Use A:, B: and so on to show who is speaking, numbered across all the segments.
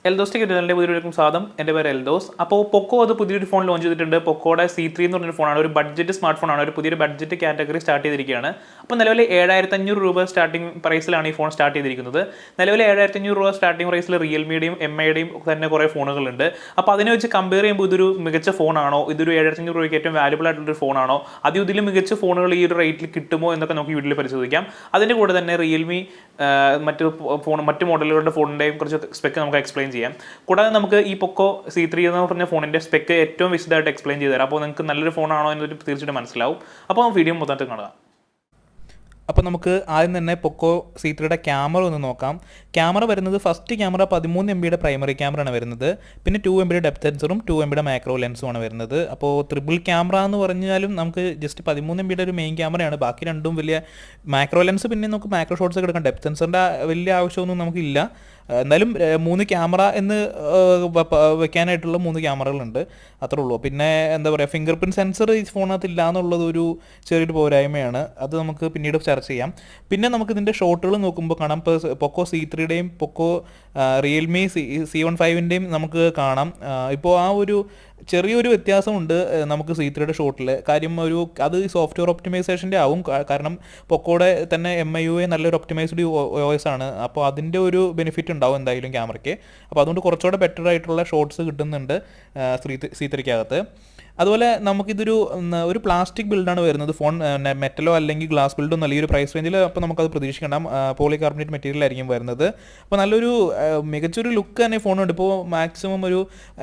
A: Eldhose ചാനലിന്റെ പുതിയൊരു സ്വാഗതം. എൻ്റെ പേര് എൽദോസ്. അപ്പോൾ പൊക്കോ അത് പുതിയൊരു ഫോൺ ലോഞ്ച് ചെയ്തിട്ടുണ്ട്. പൊക്കോയുടെ C3 എന്ന് പറഞ്ഞൊരു ഫോണാണ്. ഒരു ബഡ്ജറ്റ് സ്മാർട്ട് ഫോണാണ്. ഒരു പുതിയൊരു ബഡ്ജറ്റ് കാറ്റഗറി സ്റ്റാർട്ട് ചെയ്തിരിക്കുകയാണ്. അപ്പോൾ നിലവിൽ 7500 രൂപ സ്റ്റാർട്ടിംഗ് പ്രൈസിലാണ് ഈ ഫോൺ സ്റ്റാർട്ട് ചെയ്തിരിക്കുന്നത്. നിലവിൽ 7500 രൂപ സ്റ്റാർട്ടിംഗ് പ്രൈസിൽ റിയൽമിയുടെയും MIയുടെയും തന്നെ കുറേ ഫോണുകളുണ്ട്. അപ്പോൾ അതിനെ വെച്ച് കമ്പയർ ചെയ്യുമ്പോൾ ഇതൊരു മികച്ച ഫോണാണോ, ഇതൊരു 7500 രൂപയ്ക്ക് ഏറ്റവും വാല്യുബിൾ ആയിട്ടുള്ളൊരു ഫോണാണോ, അത് ഇതിലും മികച്ച ഫോണുകൾ ഈ ഒരു റേറ്റിൽ കിട്ടുമോ എന്നൊക്കെ നമുക്ക് വീട്ടിൽ പരിശോധിക്കാം. അതിൻ്റെ കൂടെ തന്നെ റിയൽമി മറ്റ് മോഡലുകളുടെ ഫോണിൻ്റെയും കുറച്ച് സ്പെക്ക് നമുക്ക് എക്സ്പ്ലെയിൻ ചെയ്യാം. കൂടാതെ നമുക്ക് ഈ പൊക്കോ C3 എന്ന് പറഞ്ഞ ഫോണിൻ്റെ സ്പെക്ക് ഏറ്റവും വിശദമായിട്ട് എക്സ്പ്ലെയിൻ ചെയ്തു തരാം. അപ്പോൾ നിങ്ങൾക്ക് നല്ലൊരു ഫോണാണോ എന്നൊരു തീർച്ചയായിട്ടും മനസ്സിലാവും. അപ്പോൾ വീഡിയോ മൊത്തമായിട്ട് കാണുക. അപ്പോൾ നമുക്ക് ആദ്യം തന്നെ പൊക്കോ C3യുടെ ക്യാമറ ഒന്ന് നോക്കാം. ക്യാമറ വരുന്നത് ഫസ്റ്റ് ക്യാമറ 13 MB പ്രൈമറി ക്യാമറയാണ് വരുന്നത്. പിന്നെ 2 MB ഡെപ്ത് സെൻസറും 2 MB മാക്രോ ലെൻസുമാണ് വരുന്നത്. അപ്പോൾ ട്രിപ്പിൾ ക്യാമറ എന്ന് പറഞ്ഞാലും നമുക്ക് ജസ്റ്റ് 13 MB ഒരു മെയിൻ ക്യാമറയാണ്. ബാക്കി രണ്ടും വലിയ മാക്രോ ലെൻസ്, പിന്നെ നമുക്ക് മാക്രോ ഷോട്ട്സ് ഒക്കെ എടുക്കാം. ഡെപ്ത് സെൻസറിൻ്റെ വലിയ ആവശ്യമൊന്നും നമുക്കില്ല. എന്തായാലും 3 ക്യാമറ എന്ന് വെക്കാനായിട്ടുള്ള 3 ക്യാമറകളുണ്ട്, അത്രേ ഉള്ളൂ. പിന്നെ എന്താ പറയുക, ഫിംഗർ പ്രിൻറ്റ് സെൻസർ ഈ ഫോണിനകത്ത് ഇല്ല എന്നുള്ളത് ഒരു ചെറിയൊരു പോരായ്മയാണ്. അത് നമുക്ക് പിന്നീട് ചർച്ച ചെയ്യാം. പിന്നെ നമുക്ക് ഇതിൻ്റെ ഷോട്ടുകൾ നോക്കുമ്പോൾ കാണാം. ഇപ്പോൾ പൊക്കോ C3യുടെയും പൊക്കോ റിയൽമി C15ൻ്റെയും നമുക്ക് കാണാം. ഇപ്പോൾ ആ ഒരു ചെറിയൊരു വ്യത്യാസമുണ്ട് നമുക്ക് C3യുടെ ഷോട്ടിൽ. കാര്യം അത് സോഫ്റ്റ്വെയർ ഒപ്റ്റിമൈസേഷൻ്റെ ആവും. കാരണം പൊക്കോയുടെ തന്നെ MIUI നല്ലൊരു ഒപ്റ്റിമൈസ്ഡ് OS ആണ്. അപ്പോൾ അതിൻ്റെ ഒരു ബെനിഫിറ്റ് ഉണ്ടാവും എന്തായാലും ക്യാമറയ്ക്ക്. അപ്പോൾ അതുകൊണ്ട് കുറച്ചുകൂടെ ബെറ്റർ ആയിട്ടുള്ള ഷോട്ട്സ് കിട്ടുന്നുണ്ട് C3ക്കകത്ത്. അതുപോലെ നമുക്കിതൊരു പ്ലാസ്റ്റിക് ബിൽഡാണ് വരുന്നത്. ഫോൺ മെറ്റലോ അല്ലെങ്കിൽ ഗ്ലാസ് ബിൽഡോ നല്ല ഈ ഒരു പ്രൈസ് റേഞ്ചിൽ. അപ്പോൾ നമുക്കത് പ്രതീക്ഷിക്കണം. പോളികാർബണേറ്റ് മെറ്റീരിയൽ ആയിരിക്കും വരുന്നത്. അപ്പോൾ നല്ലൊരു മികച്ചൊരു ലുക്ക് തന്നെ ഫോണുണ്ട്. ഇപ്പോൾ മാക്സിമം ഒരു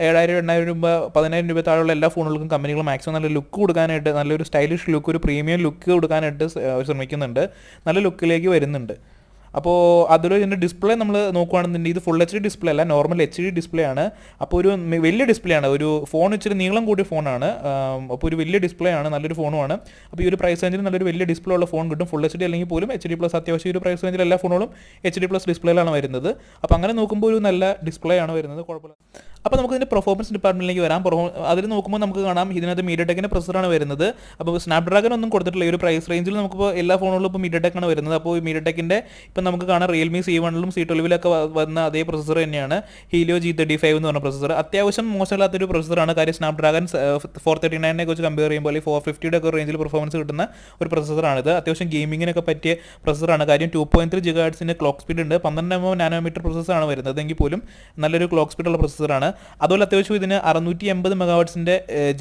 A: 7000, 8000 രൂപ, 10000 രൂപ താഴെയുള്ള എല്ലാ ഫോണുകൾക്കും കമ്പനികൾ മാക്സിമം നല്ല ലുക്ക് കൊടുക്കാനായിട്ട്, നല്ലൊരു സ്റ്റൈലിഷ് ലുക്ക്, ഒരു പ്രീമിയം ലുക്ക് കൊടുക്കാനായിട്ട് ശ്രമിക്കുന്നുണ്ട്. നല്ല ലുക്കിലേക്ക് വരുന്നുണ്ട്. അപ്പോൾ അതൊരു ഇതിൻ്റെ ഡിസ്പ്ലേ നമ്മൾ നോക്കുകയാണെന്നുണ്ടെങ്കിൽ ഇത് ഫുൾ HD ഡിസ്പ്ലേ അല്ല, നോർമൽ HD ഡിസ്പ്ലേ ആണ്. അപ്പോൾ ഒരു വലിയ ഡിസ്പ്ലേ ആണ്. ഒരു ഫോൺ ഇച്ചിരി നീളം കൂടിയ ഫോണാണ്. അപ്പോൾ ഒരു വലിയ ഡിസ്പ്ലേ ആണ്, നല്ലൊരു ഫോണുമാണ്. അപ്പോൾ ഈ ഒരു പ്രൈസ് റേഞ്ചിൽ നല്ലൊരു വലിയ ഡിസ്പ്ലേ ഉള്ള ഫോൺ കിട്ടും. ഫുൾ HD അല്ലെങ്കിൽ പോലും HD+. അത്യാവശ്യം ഈ ഒരു പ്രൈസ് റേഞ്ചിൽ എല്ലാ ഫോണുകളും HD+ ഡിസ്പ്ലേയിലാണ് വരുന്നത്. അപ്പോൾ അങ്ങനെ നോക്കുമ്പോൾ ഒരു നല്ല ഡിസ്പ്ലേ ആണ് വരുന്നത്, കുഴപ്പമില്ല. അപ്പോൾ നമുക്ക് ഇതിൻ്റെ പെർഫോമൻസ് ഡിപ്പാർട്ട്മെൻറ്റിലേക്ക് വരാം. അതിൽ നോക്കുമ്പോൾ നമുക്ക് കാണാം ഇതിനകത്ത് മീഡിയടെക്കിൻ്റെ പ്രൊസസ്സറാണ് വരുന്നത്. അപ്പോൾ സ്നാപ്ഡ്രാഗൺ ഒന്നും കൊടുത്തിട്ടില്ല. ഈ ഒരു പ്രൈസ് റേഞ്ചിൽ നമുക്കിപ്പോൾ എല്ലാ ഫോണുകളും ഇപ്പോൾ മീഡിയടെക്കാണ് വരുന്നത്. അപ്പോൾ ഈ മീഡിയടെക്കിൻ്റെ ഇപ്പം നമുക്ക് കാണാം റിയൽമി C1ലും C12ലൊക്കെ വന്ന അതേ പ്രൊസസ്സർ തന്നെയാണ്. ഹീലിയോ G35 എന്ന് പറഞ്ഞ പ്രൊസസ്സർ. അത്യാവശ്യം മോശമില്ലാത്തൊരു പ്രൊസസ്സറാണ്. കാര്യം സ്നാപ്ഡ്രാഗൺ 439 വെച്ച് കമ്പയർ ചെയ്യുമ്പോൾ അല്ലെങ്കിൽ 450 ഒക്കെ റേഞ്ചിൽ പെർഫോമൻസ് കിട്ടുന്ന ഒരു പ്രൊസസ്സറാണിത്. അത്യാവശ്യം ഗെയിമിങ്ങിനൊക്കെ പറ്റിയ പ്രൊസസ്സറാണ്. കാര്യം 2.3 GHz ക്ലോക്ക് സ്പീഡ് ഉണ്ട്. 12 നാനോമീറ്റർ പ്രൊസസ്സറാണ് വരുന്നത്. എങ്കിൽ പോലും നല്ലൊരു ക്ലോക്ക് സ്പീഡുള്ള പ്രൊസസ്സറാണ്. അതുപോലെ അത്യാവശ്യം ഇതിന് 680 MHz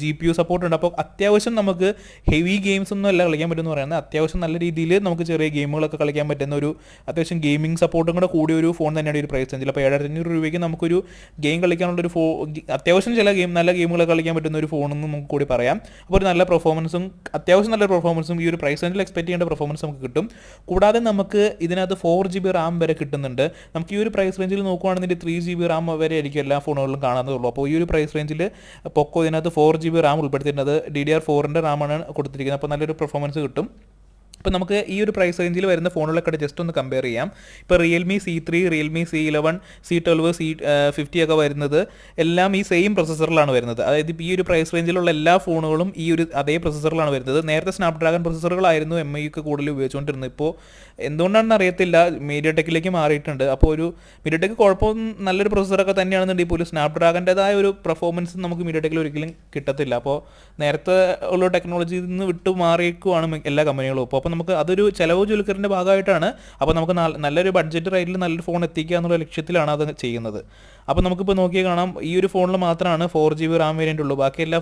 A: GPU സപ്പോർട്ട് ഉണ്ട്. അപ്പോൾ അത്യാവശ്യം നമുക്ക് ഹെവി ഗെയിംസ് ഒന്നും അല്ല കളിക്കാൻ പറ്റുമെന്ന് പറയുന്നത്. അത്യാവശ്യം നല്ല രീതിയിൽ നമുക്ക് ചെറിയ ഗെയിമുകളൊക്കെ കളിക്കാൻ പറ്റുന്ന ഒരു അത്യാവശ്യം ഗെയിമിംഗ് സപ്പോർട്ടും കൂടെ കൂടിയ ഒരു ഫോൺ തന്നെയാണ് ഈ ഒരു പ്രൈസ് റേഞ്ചിൽ. അപ്പോൾ 7500 രൂപയ്ക്ക് നമുക്കൊരു ഗെയിം കളിക്കാനുള്ളൊരു അത്യാവശ്യം ചില നല്ല ഗെയിമുകളൊക്കെ കളിക്കാൻ പറ്റുന്ന ഒരു ഫോണെന്ന് നമുക്ക് കൂടി പറയാം. അപ്പോൾ ഒരു നല്ല പെർഫോമൻസും അത്യാവശ്യം നല്ല പെർഫോമൻസും ഈ ഒരു പ്രൈസ് റേഞ്ചിൽ എക്സ്പെക്ട് ചെയ്യേണ്ട പെർഫോമൻസ് നമുക്ക് കിട്ടും. കൂടാതെ നമുക്ക് ഇതിനകത്ത് 4GB RAM വരെ കിട്ടുന്നുണ്ട്. നമുക്ക് ഈ ഒരു പ്രൈസ് റേഞ്ചിൽ നോക്കുകയാണെങ്കിൽ 3GB RAM വരെ ആയിരിക്കും എല്ലാ ഫോണുകളിലും കാണാവുന്നതുള്ളൂ. അപ്പോൾ ഈ ഒരു പ്രൈസ് റേഞ്ചിൽ പൊക്കോ ഇതിനകത്ത് 4GB RAM ഉൾപ്പെടുത്തിയിട്ടുണ്ട്. DDR4ൻ്റെ റാമാണ് കൊടുത്തിരിക്കുന്നത്. അപ്പോൾ നല്ലൊരു പെർഫോമൻസ് കിട്ടും. ഇപ്പോൾ നമുക്ക് ഈ ഒരു പ്രൈസ് റേഞ്ചിൽ വരുന്ന ഫോണുകളൊക്കെ ജസ്റ്റ് ഒന്ന് കമ്പയർ ചെയ്യാം. ഇപ്പോൾ Realme C3, Realme C11, C12, C50 ഒക്കെ വരുന്നത് എല്ലാം ഈ സെയിം പ്രൊസസ്സറിലാണ് വരുന്നത്. അതായത് ഇപ്പോൾ ഈ ഒരു പ്രൈസ് റേഞ്ചിലുള്ള എല്ലാ ഫോണുകളും ഈ ഒരു അതേ പ്രൊസസ്സറിലാണ് വരുന്നത്. നേരത്തെ സ്നാപ്ഡ്രാഗൺ പ്രൊസസ്സറുകളായിരുന്നു MIക്ക് കൂടുതൽ ഉപയോഗിച്ചുകൊണ്ടിരുന്നത്. ഇപ്പോൾ എന്തുകൊണ്ടാണെന്ന് അറിയത്തില്ല, മീഡിയടെക്കിലേക്ക് മാറിയിട്ടുണ്ട്. അപ്പോൾ ഒരു മീഡിയടെക്ക് കുഴപ്പമൊന്നും നല്ലൊരു പ്രൊസസ്സറൊക്കെ തന്നെയാണെന്നുണ്ടെങ്കിൽ പോലും സ്നാപ്ഡ്രാഗൻ്റെതായ ഒരു പെർഫോമൻസ് നമുക്ക് മീഡിയടെക്കിൽ ഒരിക്കലും കിട്ടത്തില്ല. അപ്പോൾ നേരത്തെ ഉള്ള ടെക്നോളജിയിൽ നിന്ന് വിട്ടു മാറിയേക്കുവാണ് എല്ലാ കമ്പനികളും. അപ്പോൾ നമുക്ക് അതൊരു ചിലവ് ചുരുക്കലിൻ്റെ ഭാഗമായിട്ടാണ്. അപ്പോൾ നമുക്ക് നല്ലൊരു ബഡ്ജറ്റ് റേറ്റിൽ നല്ലൊരു ഫോൺ എത്തിക്കുക എന്നുള്ള ലക്ഷ്യത്തിലാണ് അത് ചെയ്യുന്നത്. അപ്പോൾ നമുക്കിപ്പോൾ നോക്കിയാൽ കാണാം ഈ ഒരു ഫോണിൽ മാത്രമാണ് 4GB RAM വേരിയൻ്റ് ഉള്ളൂ. ബാക്കി എല്ലാ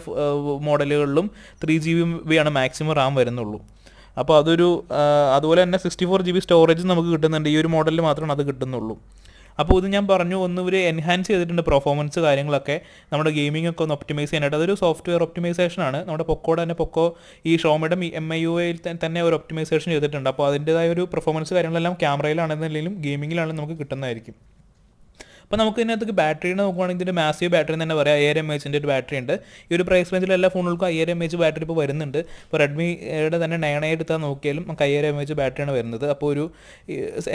A: മോഡലുകളിലും 3GB ആണ് മാക്സിമം RAM വരുന്നുള്ളൂ. അപ്പോൾ അതുപോലെ തന്നെ 64GB സ്റ്റോറേജ് നമുക്ക് കിട്ടുന്നുണ്ട്. ഈ ഒരു മോഡലിൽ മാത്രമാണ് അത് കിട്ടുന്നുള്ളൂ. അപ്പോൾ ഇത് ഞാൻ പറഞ്ഞു, ഇവർ എൻഹാൻസ് ചെയ്തിട്ടുണ്ട് പെർഫോമൻസ് കാര്യങ്ങളൊക്കെ, നമ്മുടെ ഗെയിമിംഗ് ഒക്കെ ഒന്ന് ഒപ്റ്റിമൈസ് ചെയ്യാനായിട്ട്. അതൊരു സോഫ്റ്റ്വെയർ ഒപ്റ്റിമൈസേഷൻ ആണ്. നമ്മുടെ പൊക്കോയുടെ തന്നെ പൊക്കോ ഈ ഷോമിയുടെ MIUI തന്നെ ഒരു ഒപ്റ്റിമൈസേഷൻ ചെയ്തിട്ടുണ്ട്. അപ്പോൾ അതിൻ്റെതായ ഒരു പെർഫോമൻസ് കാര്യങ്ങളെല്ലാം ക്യാമറയിലാണെന്നുണ്ടെങ്കിലും ഗെയിമിങ്ങിലാണെങ്കിലും നമുക്ക് കിട്ടുന്നതായിരിക്കും. അപ്പോൾ നമുക്ക് ഇതിനകത്ത് ബാറ്ററി നോക്കുകയാണെങ്കിൽ ഇതിൻ്റെ മാസീവ് ബാറ്ററി തന്നെ പറയാം. 5000 mAh ഒരു ബാറ്ററി ഉണ്ട്. ഈ ഒരു പ്രൈസ് റേഞ്ചിൽ എല്ലാ ഫോണുകൾക്കും 5000 mAh ബാറ്ററി ഇപ്പോൾ വരുന്നുണ്ട്. ഇപ്പോൾ റെഡ്മിയുടെ തന്നെ 9i എടുത്താൽ നോക്കിയാലും നമുക്ക് 5000 mAh ബാറ്ററിയാണ് വരുന്നത്. അപ്പോൾ ഒരു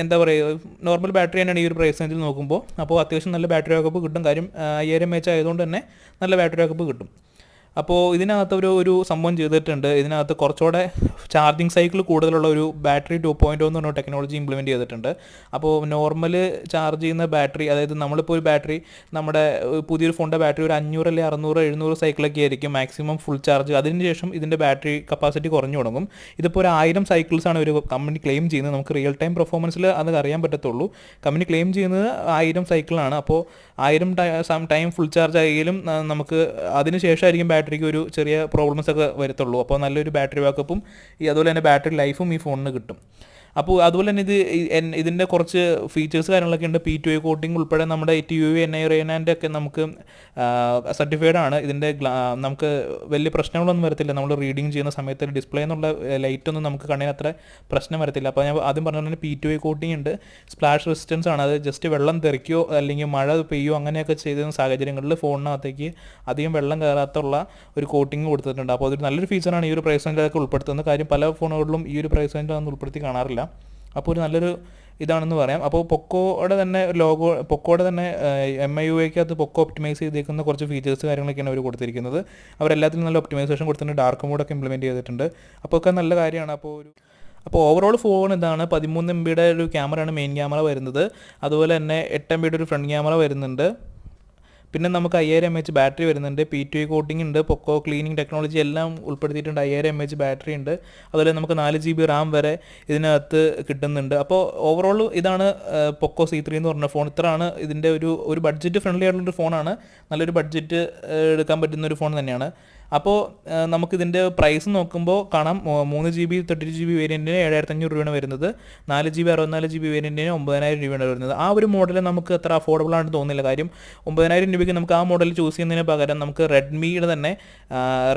A: എന്താ പറയുക, നോർമൽ ബാറ്ററി തന്നെയാണ് ഈ ഒരു പ്രൈസ് റേഞ്ചിൽ നോക്കുമ്പോൾ. അപ്പോൾ അത്യാവശ്യം നല്ല ബാറ്ററി ബാക്കപ്പ് കിട്ടും. കാര്യം 5000 mAh ആയതുകൊണ്ട് തന്നെ നല്ല ബാറ്ററി ബാക്കപ്പ് കിട്ടും. അപ്പോൾ ഇതിനകത്ത് ഒരു സംഭവം ചെയ്തിട്ടുണ്ട്. ഇതിനകത്ത് കുറച്ചുകൂടെ ചാർജിങ് സൈക്കിൾ കൂടുതലുള്ള ഒരു ബാറ്ററി 2.0 എന്ന് പറഞ്ഞ ടെക്നോളജി ഇംപ്ലിമെൻറ്റ് ചെയ്തിട്ടുണ്ട്. അപ്പോൾ നോർമൽ ചാർജ് ചെയ്യുന്ന ബാറ്ററി, അതായത് നമ്മളിപ്പോൾ ഒരു ബാറ്ററി നമ്മുടെ പുതിയൊരു ഫോണിൻ്റെ ബാറ്ററി ഒരു 500 അല്ലെങ്കിൽ 600 700 സൈക്കിളൊക്കെ ആയിരിക്കും മാക്സിമം ഫുൾ ചാർജ്. അതിനുശേഷം ഇതിൻ്റെ ബാറ്ററി കപ്പാസിറ്റി കുറഞ്ഞു തുടങ്ങും. ഇതിപ്പോൾ ഒരു 1000 സൈക്കിൾസാണ് ഒരു കമ്പനി ക്ലെയിം ചെയ്യുന്നത്. നമുക്ക് റിയൽ ടൈം പെർഫോമൻസിൽ അത് അറിയാൻ പറ്റത്തുള്ളൂ. കമ്പനി ക്ലെയിം ചെയ്യുന്നത് 1000 സൈക്കിളാണ്. അപ്പോൾ 1000 ടൈം ഫുൾ ചാർജ് ആയാലും നമുക്ക് അതിന് ശേഷമായിരിക്കും ബാറ്ററിക്ക് ഒരു ചെറിയ പ്രോബ്ലംസ് ഒക്കെ വരത്തുള്ളൂ. അപ്പോൾ നല്ലൊരു ബാറ്ററി ബാക്കപ്പും അതുപോലെ തന്നെ ബാറ്ററി ലൈഫും ഈ ഫോണിന് കിട്ടും. അപ്പോൾ അതുപോലെ തന്നെ ഇതിൻ്റെ കുറച്ച് ഫീച്ചേഴ്സ് കാര്യങ്ങളൊക്കെ ഉണ്ട്. P2A കോട്ടിംഗ് ഉൾപ്പെടെ നമ്മുടെ TUV NIRANൻ്റെ ഒക്കെ നമുക്ക് സർട്ടിഫൈഡ് ആണ്. ഇതിൻ്റെ നമുക്ക് വലിയ പ്രശ്നങ്ങളൊന്നും വരത്തില്ല. നമ്മൾ റീഡിങ് ചെയ്യുന്ന സമയത്ത് ഡിസ്പ്ലേ എന്നുള്ള ലൈറ്റൊന്നും നമുക്ക് കണ്ണിന് അത്ര പ്രശ്നം വരത്തില്ല. അപ്പോൾ ഞാൻ ആദ്യം പറഞ്ഞ പോലെ P2A കോട്ടിംഗ് ഉണ്ട്. സ്പ്ലാഷ് റെസിസ്റ്റൻസ് ആണ്. അത് ജസ്റ്റ് വെള്ളം തെറിക്കുകയോ അല്ലെങ്കിൽ മഴ പെയ്യോ അങ്ങനെയൊക്കെ ചെയ്ത സാഹചര്യങ്ങളിൽ ഫോണിനകത്തേക്ക് അധികം വെള്ളം കയറാത്തുള്ള ഒരു കോട്ടിംഗ് കൊടുത്തിട്ടുണ്ട്. അപ്പോൾ അതൊരു നല്ലൊരു ഫീച്ചറാണ് ഈ ഒരു പ്രൈസ് റേഞ്ചിലൊക്കെ ഉൾപ്പെടുത്തുന്നത്. കാര്യം പല ഫോണുകളിലും ഈ ഒരു പ്രൈസ് റേഞ്ചിലൊന്നും ഉൾപ്പെടുത്തി കാണാറില്ല. അപ്പോൾ ഒരു നല്ലൊരു ഇതാണെന്ന് പറയാം. അപ്പോൾ പൊക്കോയുടെ തന്നെ MIUIക്കകത്ത് പൊക്കോ ഒപ്റ്റിമൈസ് ചെയ്തേക്കുന്ന കുറച്ച് ഫീച്ചേഴ്സ് കാര്യങ്ങളൊക്കെയാണ് അവർ കൊടുത്തിരിക്കുന്നത്. അവരെല്ലാത്തിനും നല്ല ഒപ്റ്റിമൈസേഷൻ കൊടുത്തിട്ടുണ്ട്. ഡാർക്ക് മോഡൊക്കെ ഇംപ്ലിമെൻറ്റ് ചെയ്തിട്ടുണ്ട്. അപ്പോൾ ഒക്കെ നല്ല കാര്യമാണ്. അപ്പോൾ ഓവറോൾ ഫോൺ ഇതാണ്. 13 MB ഒരു ക്യാമറയാണ് മെയിൻ ക്യാമറ വരുന്നത്. അതുപോലെ തന്നെ 8 MB ഒരു ഫ്രണ്ട് ക്യാമറ വരുന്നുണ്ട്. പിന്നെ നമുക്ക് 5000 mAh ബാറ്ററി വരുന്നുണ്ട്. P2A കോട്ടിംഗ് ഉണ്ട്. പൊക്കോ ക്ലീനിങ് ടെക്നോളജി എല്ലാം ഉൾപ്പെടുത്തിയിട്ടുണ്ട്. 5000 mAh ബാറ്ററി ഉണ്ട്. അതുപോലെ നമുക്ക് 4 GB റാം വരെ ഇതിനകത്ത് കിട്ടുന്നുണ്ട്. അപ്പോൾ ഓവറോൾ ഇതാണ് പൊക്കോ C3 എന്ന് പറഞ്ഞ ഫോൺ. ഇത്രയാണ് ഇതിൻ്റെ ഒരു ബഡ്ജറ്റ് ഫ്രണ്ട്ലി ആയിട്ടുള്ളൊരു ഫോണാണ്. നല്ലൊരു ബഡ്ജറ്റ് എടുക്കാൻ പറ്റുന്ന ഒരു ഫോൺ തന്നെയാണ്. അപ്പോൾ നമുക്കിതിൻ്റെ പ്രൈസ് നോക്കുമ്പോൾ കാണാം. 3 GB 32 GB വേരിയൻറ്റിന് 7500 രൂപയാണ് വരുന്നത്. 4 GB 64 GB വേരിയൻറ്റിന് 9000 രൂപയാണ് വരുന്നത്. ആ ഒരു മോഡൽ നമുക്ക് അത്ര അഫോർഡബിൾ ആണെന്ന് തോന്നുന്നില്ല. കാര്യം 9000 രൂപയ്ക്ക് നമുക്ക് ആ മോഡൽ ചൂസ് ചെയ്യുന്നതിന് പകരം നമുക്ക് റെഡ്മിയുടെ തന്നെ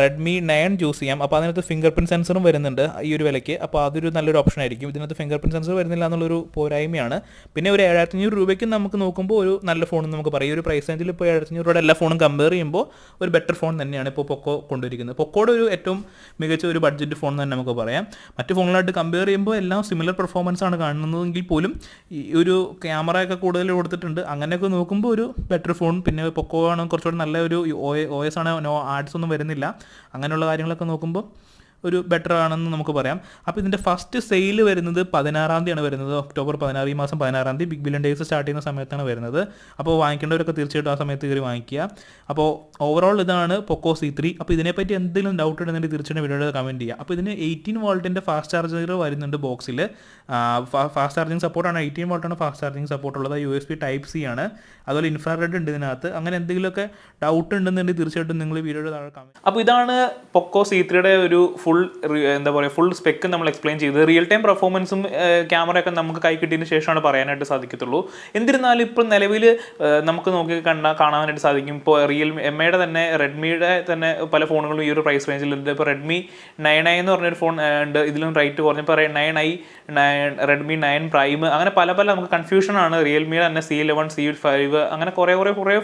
A: Redmi 9 ചൂസ് ചെയ്യാം. അപ്പോൾ അതിനകത്ത് ഫിംഗർ പ്രിൻറ്റ് സെൻസറും വരുന്നുണ്ട് ഈ ഒരു വിലയ്ക്ക്. അപ്പോൾ അതൊരു നല്ലൊരു ഓപ്ഷൻ ആയിരിക്കും. ഇതിനകത്ത് ഫിംഗർ പ്രിൻറ്റ് സെൻസർ വരുന്നില്ല എന്നുള്ളൊരു പോരായ്മയാണ്. പിന്നെ ഒരു 7500 രൂപയ്ക്ക് നമുക്ക് നോക്കുമ്പോൾ ഒരു നല്ല ഫോൺ നമുക്ക് പറയും. ഈ ഒരു പ്രൈസ് റേഞ്ചിൽ ഇപ്പോൾ 7500 രൂപയുടെ എല്ലാ ഫോണും കമ്പയർ ചെയ്യുമ്പോൾ ഒരു ബെറ്റർ ഫോൺ തന്നെയാണ് ഇപ്പോൾ പൊക്കോ കൊണ്ടുവരിക്കുന്നത്. പൊക്കോയുടെ ഏറ്റവും മികച്ച ഒരു ബഡ്ജറ്റ് ഫോൺ തന്നെ നമുക്ക് പറയാം. മറ്റു ഫോണുകളായിട്ട് കമ്പയർ ചെയ്യുമ്പോൾ എല്ലാം സിമിലർ പെർഫോമൻസ് ആണ് കാണുന്നതെങ്കിൽ പോലും ഈ ഒരു ക്യാമറയൊക്കെ കൂടുതൽ കൊടുത്തിട്ടുണ്ട്. അങ്ങനെയൊക്കെ നോക്കുമ്പോൾ ഒരു ബെറ്റർ ഫോൺ. പിന്നെ പൊക്കോ ആണ് കുറച്ചുകൂടി നല്ല ഒരു OS ആണ്. നോ ആഡ്സ് ഒന്നും വരുന്നില്ല. അങ്ങനെയുള്ള കാര്യങ്ങളൊക്കെ നോക്കുമ്പോൾ ഒരു ബെറ്റർ ആണെന്ന് നമുക്ക് പറയാം. അപ്പോൾ ഇതിൻ്റെ ഫസ്റ്റ് സെയിൽ വരുന്നത് 16-ാം തീയതിയാണ് വരുന്നത്. ഒക്ടോബർ 16, ഈ മാസം 16-ാം തീയതി ബിഗ് ബില്യൺ ഡേയ്സ് സ്റ്റാർട്ട് ചെയ്യുന്ന സമയത്താണ് വരുന്നത്. അപ്പോൾ വാങ്ങിക്കേണ്ടവരൊക്കെ തീർച്ചയായിട്ടും ആ സമയത്ത് കയറി വാങ്ങിക്കുക. അപ്പോൾ ഓവറോൾ ഇതാണ് പൊക്കോ C3. അപ്പോൾ ഇതിനെപ്പറ്റി എന്തെങ്കിലും ഡൗട്ട് ഉണ്ടെങ്കിൽ തീർച്ചയായിട്ടും വീഡിയോയിൽ കമൻറ്റ് ചെയ്യുക. അപ്പോൾ ഇതിന് 18 വോൾട്ടിൻ്റെ ഫാസ്റ്റ് ചാർജർ വരുന്നുണ്ട് ബോക്സിൽ. ഫാസ്റ്റ് ചാർജിങ് സപ്പോർട്ടാണ്. 18 വോൾട്ടാണ് ഫാസ്റ്റ് ചാർജിങ് സപ്പോർട്ടുള്ളത്. USB Type-C ആണ്. അതുപോലെ ഇൻഫ്രാറെഡ് ഉണ്ട് ഇതിനകത്ത്. അങ്ങനെ എന്തെങ്കിലുമൊക്കെ ഡൗട്ട് ഉണ്ടെന്നുണ്ടെങ്കിൽ തീർച്ചയായിട്ടും നിങ്ങൾ വീഡിയോയുടെ താഴെ കമൻറ്റ്. അപ്പോൾ ഇതാണ് പൊക്കോ C3യുടെ ഒരു ഫുൾ സ്പെക്ക് നമ്മൾ എക്സ്പ്ലെയിൻ ചെയ്തത്. റിയൽ ടൈം പെർഫോമൻസും ക്യാമറയൊക്കെ നമുക്ക് കൈ കിട്ടിയതിന് ശേഷമാണ് പറയാനായിട്ട് സാധിക്കത്തുള്ളൂ. എന്നിരുന്നാലും ഇപ്പോൾ നിലവിൽ നമുക്ക് കാണാനായിട്ട് സാധിക്കും. ഇപ്പോൾ MIയുടെ തന്നെ റെഡ്മിയുടെ തന്നെ പല ഫോണുകളും ഈ ഒരു പ്രൈസ് റേഞ്ചിലുണ്ട്. ഇപ്പോൾ Redmi 9i എന്ന് പറഞ്ഞൊരു ഫോൺ ഉണ്ട്. ഇതിലും റേറ്റ് കുറഞ്ഞപ്പോൾ 9i, Redmi 9 Prime, അങ്ങനെ പല നമുക്ക് കൺഫ്യൂഷനാണ്. റിയൽമിയുടെ തന്നെ C11, C5 അങ്ങനെ കുറേ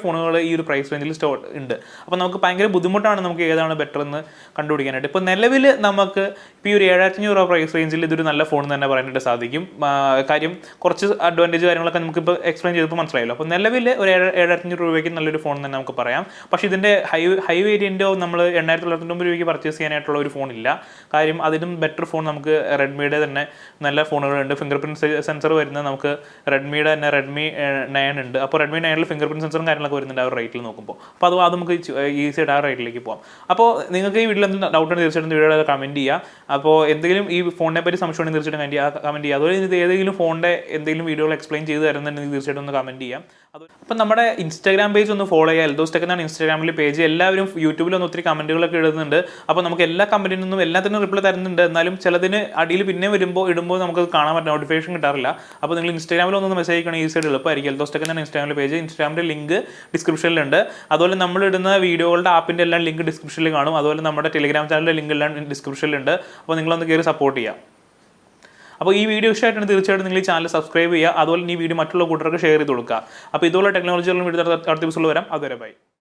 A: ഫോണുകൾ ഈ ഒരു പ്രൈസ് റേഞ്ചിൽ ഉണ്ട്. അപ്പോൾ നമുക്ക് ഭയങ്കര ബുദ്ധിമുട്ടാണ് നമുക്ക് ഏതാണ് ബെറ്റർ എന്ന് കണ്ടുപിടിക്കാനായിട്ട്. ഇപ്പോൾ നിലവിൽ നമുക്ക് ഇപ്പോൾ ഈ ഒരു 7500 രൂപ പ്രൈസ് റേഞ്ചിൽ ഇതൊരു നല്ല ഫോൺ തന്നെ പറയാനായിട്ട് സാധിക്കും. കാര്യം കുറച്ച് അഡ്വാൻറ്റേജ് കാര്യങ്ങളൊക്കെ നമുക്കിപ്പോൾ എക്സ്പ്ലെയിൻ ചെയ്തപ്പോൾ മനസ്സിലായല്ലോ. അപ്പോൾ നിലവിൽ ഒരു 7500 രൂപയ്ക്ക് നല്ലൊരു ഫോൺ തന്നെ നമുക്ക് പറയാം. പക്ഷേ ഇതിൻ്റെ ഹൈ വേരിയൻറ്റോ നമ്മൾ 8999 രൂപയ്ക്ക് പർച്ചേസ് ചെയ്യാനായിട്ടുള്ള ഒരു ഫോണില്ല. കാര്യം അതിനും ബെറ്റർ ഫോൺ നമുക്ക് റെഡ്മിയുടെ തന്നെ നല്ല ഫോണുകളുണ്ട്. ഫിംഗർ പ്രിൻറ്റ് സെൻസർ വരുന്നത് നമുക്ക് റെഡ്മിയുടെ തന്നെ Redmi 9 ഉണ്ട്. അപ്പോൾ Redmi 9 ഫിംഗർ പ്രിൻറ്റ് സെൻസറും കാര്യങ്ങളൊക്കെ വരുന്നുണ്ട് ആ ഒരു റേറ്റിൽ നോക്കുമ്പോൾ. അപ്പോൾ അത് നമുക്ക് ഈസിയായിട്ട് ആ റേറ്റിലേക്ക് പോകാം. അപ്പോൾ നിങ്ങൾക്ക് ഈ വീഡിയോയിൽ എന്തെങ്കിലും ഡൗട്ട് ഉണ്ടെങ്കിൽ തീർച്ചയായിട്ടും വീഡിയോയിൽ കമൻറ്റ് ചെയ്യുക. അപ്പോൾ എന്തെങ്കിലും ഈ ഫോണിനെ പറ്റി സംശയം ഉണ്ടെങ്കിൽ തീർച്ചയായിട്ടും കമൻറ്റ് ചെയ്യുക. അതുപോലെ ഇത് ഏതെങ്കിലും ഫോണിൻ്റെ എന്തെങ്കിലും വീഡിയോകൾ എക്സ്പ്ലെയിൻ ചെയ്ത് തരുന്നുണ്ടെങ്കിൽ തീർച്ചയായിട്ടും ഒന്ന് കമൻറ്റ് ചെയ്യാം. അപ്പം നമ്മുടെ ഇൻസ്റ്റാഗ്രാം പേജ് ഒന്ന് ഫോളോ ചെയ്യുക. Eldhose Tech എന്നാണ് ഇൻസ്റ്റാഗ്രാമിൽ പേജ്. എല്ലാവരും യൂട്യൂബിലൊന്നും ഒത്തിരി കമൻറ്റുകളൊക്കെ ഇടുന്നുണ്ട്. അപ്പോൾ നമുക്ക് എല്ലാ കമൻറ്റിൽ നിന്നും എല്ലാത്തിനും റിപ്ലൈ തരുന്നുണ്ട്. എന്നാലും ചിലതിന് അടിയിൽ പിന്നെ ഇടുമ്പോൾ നമുക്ക് കാണാൻ പറ്റും, നോട്ടിഫിക്കേഷൻ കിട്ടാറില്ല. അപ്പോൾ നിങ്ങൾ ഇൻസ്റ്റാഗ്രാമിൽ ഒന്ന് മെസ്സേജ് അയക്കണം. ഈസിയായിട്ട് എളുപ്പമായിരിക്കും. Eldhose Tech എന്നാണ് ഇൻസ്റ്റാഗ്രാമിലെ പേജ്. ഇൻസ്റ്റാഗ്രാമിൻ്റെ ലിങ്ക് ഡിസ്ക്രിപ്ഷനിലുണ്ട്. അതുപോലെ നമ്മൾ ഇടുന്ന വീഡിയോകളുടെ ആപ്പിൻ്റെ എല്ലാം ലിങ്ക് ഡിസ്ക്രിപ്ഷനിൽ കാണും. അതുപോലെ നമ്മുടെ ടെലിഗ്രാം ചാനലിൻ്റെ ലിങ്ക് എല്ലാം ഡിസ്ക്രിപ്ഷനിലുണ്ട്. അപ്പോൾ നിങ്ങളൊന്ന് കയറി സപ്പോർട്ട് ചെയ്യാം. അപ്പോൾ ഈ വീഡിയോ ഇഷ്ടമായിട്ടാണ് തീർച്ചയായിട്ടും നിങ്ങൾ ഈ ചാനൽ സബ്സ്ക്രൈബ് ചെയ്യുക. അതുപോലെ ഈ വീഡിയോ മറ്റുള്ള കൂട്ടർക്ക് ഷെയർ ചെയ്ത് കൊടുക്കുക. അപ്പോൾ ഇതുപോലെ ടെക്നോളജികളും വീഡിയോ അടുത്ത ദിവസങ്ങളിൽ വരാം. അതുവരെ ബൈ.